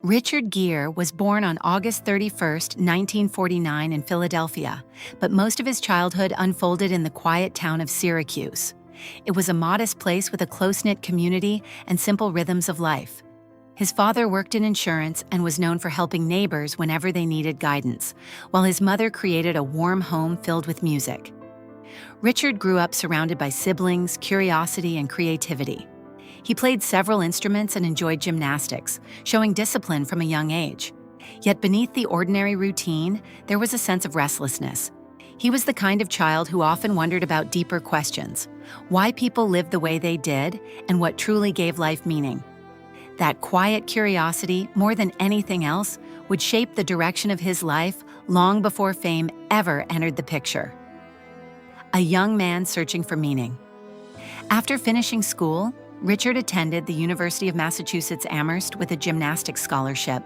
Richard Gere was born on August 31, 1949 in Philadelphia, but most of his childhood unfolded in the quiet town of Syracuse. It was a modest place with a close-knit community and simple rhythms of life. His father worked in insurance and was known for helping neighbors whenever they needed guidance, while his mother created a warm home filled with music. Richard grew up surrounded by siblings, curiosity, and creativity. He played several instruments and enjoyed gymnastics, showing discipline from a young age. Yet beneath the ordinary routine, there was a sense of restlessness. He was the kind of child who often wondered about deeper questions: why people lived the way they did, and what truly gave life meaning. That quiet curiosity, more than anything else, would shape the direction of his life long before fame ever entered the picture. A young man searching for meaning. After finishing school, Richard attended the University of Massachusetts Amherst with a gymnastics scholarship.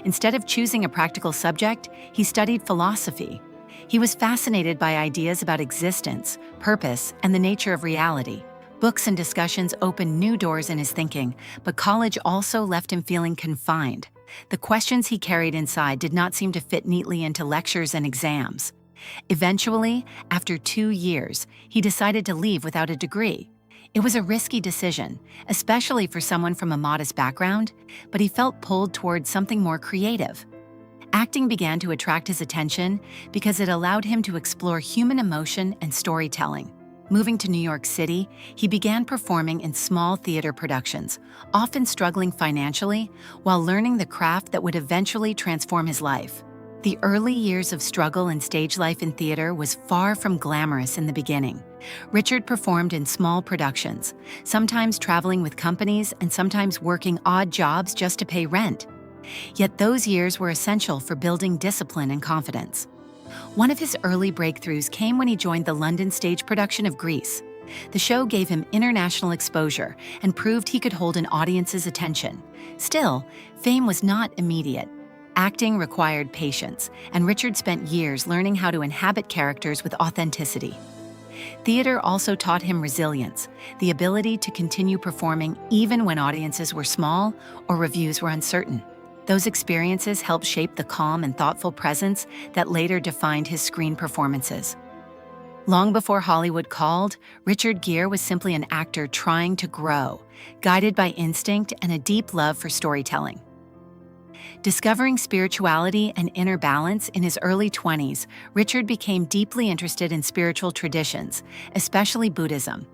Instead of choosing a practical subject, he studied philosophy. He was fascinated by ideas about existence, purpose, and the nature of reality. Books and discussions opened new doors in his thinking, but college also left him feeling confined. The questions he carried inside did not seem to fit neatly into lectures and exams. Eventually, after 2 years, he decided to leave without a degree. It was a risky decision, especially for someone from a modest background, but he felt pulled towards something more creative. Acting began to attract his attention because it allowed him to explore human emotion and storytelling. Moving to New York City, he began performing in small theater productions, often struggling financially, while learning the craft that would eventually transform his life. The early years of struggle and stage life in theater was far from glamorous in the beginning. Richard performed in small productions, sometimes traveling with companies and sometimes working odd jobs just to pay rent. Yet those years were essential for building discipline and confidence. One of his early breakthroughs came when he joined the London stage production of Grease. The show gave him international exposure and proved he could hold an audience's attention. Still, fame was not immediate. Acting required patience, and Richard spent years learning how to inhabit characters with authenticity. Theater also taught him resilience, the ability to continue performing even when audiences were small or reviews were uncertain. Those experiences helped shape the calm and thoughtful presence that later defined his screen performances. Long before Hollywood called, Richard Gere was simply an actor trying to grow, guided by instinct and a deep love for storytelling. Discovering spirituality and inner balance in his early 20s, Richard became deeply interested in spiritual traditions, especially Buddhism.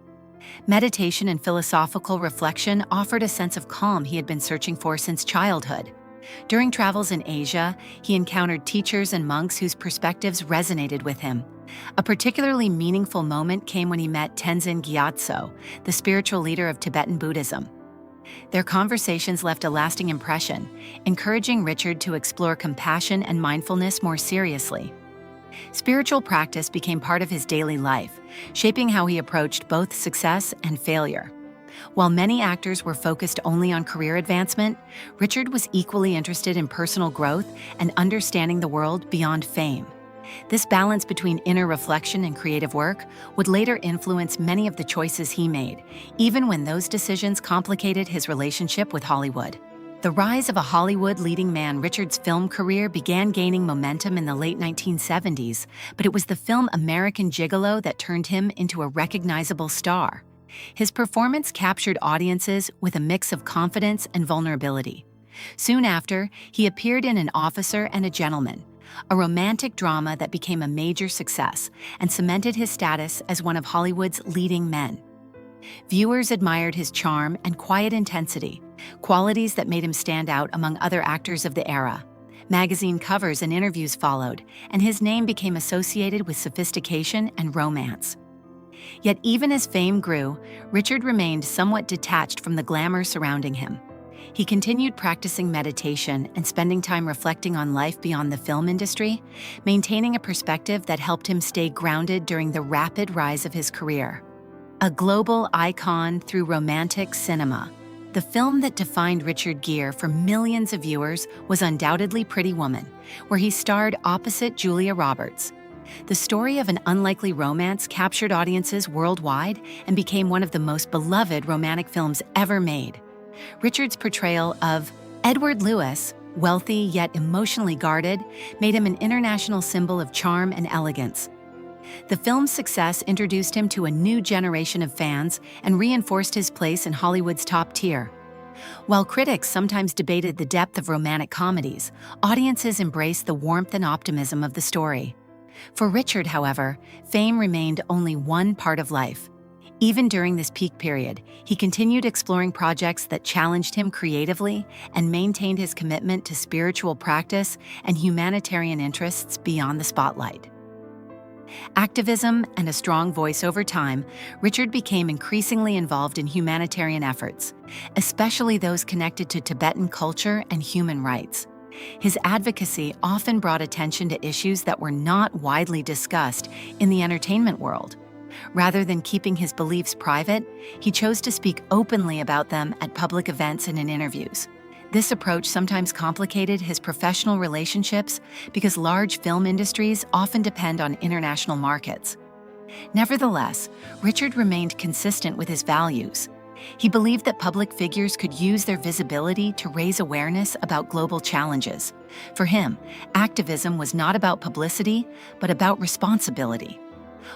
Meditation and philosophical reflection offered a sense of calm he had been searching for since childhood. During travels in Asia, he encountered teachers and monks whose perspectives resonated with him. A particularly meaningful moment came when he met Tenzin Gyatso, the spiritual leader of Tibetan Buddhism. Their conversations left a lasting impression, encouraging Richard to explore compassion and mindfulness more seriously. Spiritual practice became part of his daily life, shaping how he approached both success and failure. While many actors were focused only on career advancement, Richard was equally interested in personal growth and understanding the world beyond fame. This balance between inner reflection and creative work would later influence many of the choices he made, even when those decisions complicated his relationship with Hollywood. The rise of a Hollywood leading man, Richard's film career began gaining momentum in the late 1970s, but it was the film American Gigolo that turned him into a recognizable star. His performance captured audiences with a mix of confidence and vulnerability. Soon after, he appeared in An Officer and a Gentleman, a romantic drama that became a major success and cemented his status as one of Hollywood's leading men. Viewers admired his charm and quiet intensity, qualities that made him stand out among other actors of the era. Magazine covers and interviews followed, and his name became associated with sophistication and romance. Yet even as fame grew, Richard remained somewhat detached from the glamour surrounding him. He continued practicing meditation and spending time reflecting on life beyond the film industry, maintaining a perspective that helped him stay grounded during the rapid rise of his career. A global icon through romantic cinema, the film that defined Richard Gere for millions of viewers was undoubtedly Pretty Woman, where he starred opposite Julia Roberts. The story of an unlikely romance captured audiences worldwide and became one of the most beloved romantic films ever made. Richard's portrayal of Edward Lewis, Wealthy yet emotionally guarded, made him an international symbol of charm and elegance. The film's success introduced him to a new generation of fans and reinforced his place in Hollywood's top tier. While critics sometimes debated the depth of romantic comedies, audiences embraced the warmth and optimism of the story. For Richard, however, fame remained only one part of life. Even during this peak period, he continued exploring projects that challenged him creatively and maintained his commitment to spiritual practice and humanitarian interests beyond the spotlight. Activism and a strong voice over time, Richard became increasingly involved in humanitarian efforts, especially those connected to Tibetan culture and human rights. His advocacy often brought attention to issues that were not widely discussed in the entertainment world. Rather than keeping his beliefs private, he chose to speak openly about them at public events and in interviews. This approach sometimes complicated his professional relationships because large film industries often depend on international markets. Nevertheless, Richard remained consistent with his values. He believed that public figures could use their visibility to raise awareness about global challenges. For him, activism was not about publicity, but about responsibility.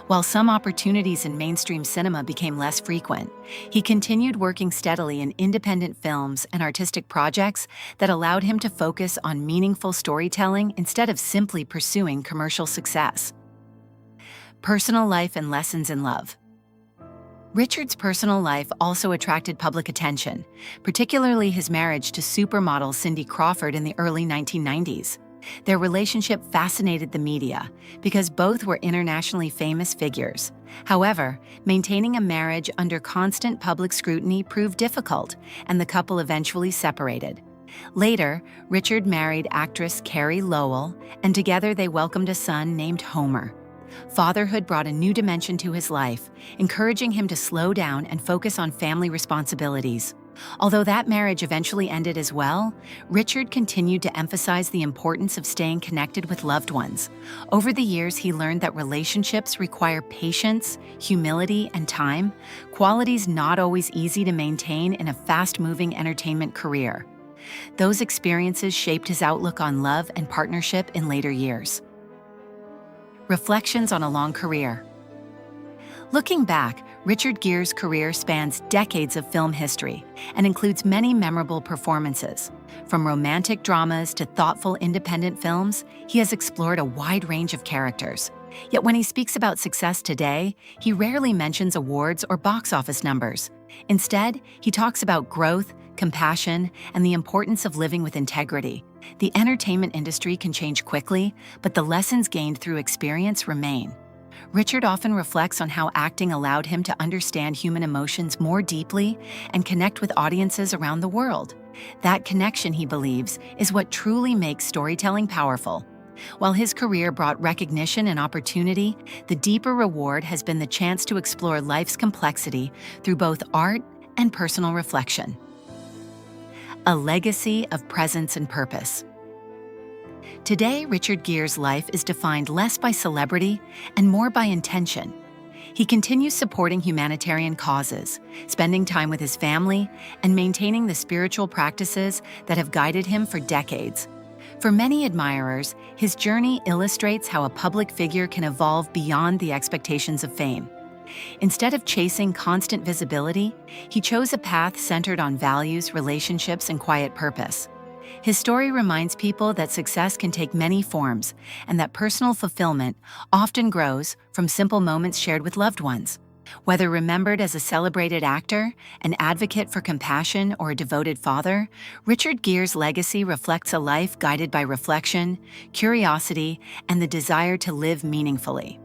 While some opportunities in mainstream cinema became less frequent, he continued working steadily in independent films and artistic projects that allowed him to focus on meaningful storytelling instead of simply pursuing commercial success. Personal life and lessons in love. Richard's personal life also attracted public attention, particularly his marriage to supermodel Cindy Crawford in the early 1990s. Their relationship fascinated the media because both were internationally famous figures. However, maintaining a marriage under constant public scrutiny proved difficult, and the couple eventually separated. Later, Richard married actress Carrie Lowell, and together they welcomed a son named Homer. Fatherhood brought a new dimension to his life, encouraging him to slow down and focus on family responsibilities. Although that marriage eventually ended as well, Richard continued to emphasize the importance of staying connected with loved ones. Over the years, he learned that relationships require patience, humility, and time, qualities not always easy to maintain in a fast-moving entertainment career. Those experiences shaped his outlook on love and partnership in later years. Reflections on a long career. Looking back, Richard Gere's career spans decades of film history and includes many memorable performances. From romantic dramas to thoughtful independent films, he has explored a wide range of characters. Yet when he speaks about success today, he rarely mentions awards or box office numbers. Instead, he talks about growth, compassion, and the importance of living with integrity. The entertainment industry can change quickly, but the lessons gained through experience remain. Richard often reflects on how acting allowed him to understand human emotions more deeply and connect with audiences around the world. That connection, he believes, is what truly makes storytelling powerful. While his career brought recognition and opportunity, the deeper reward has been the chance to explore life's complexity through both art and personal reflection. A legacy of presence and purpose. Today, Richard Gere's life is defined less by celebrity and more by intention. He continues supporting humanitarian causes, spending time with his family, and maintaining the spiritual practices that have guided him for decades. For many admirers, his journey illustrates how a public figure can evolve beyond the expectations of fame. Instead of chasing constant visibility, he chose a path centered on values, relationships, and quiet purpose. His story reminds people that success can take many forms and that personal fulfillment often grows from simple moments shared with loved ones. Whether remembered as a celebrated actor, an advocate for compassion, or a devoted father, Richard Gere's legacy reflects a life guided by reflection, curiosity, and the desire to live meaningfully.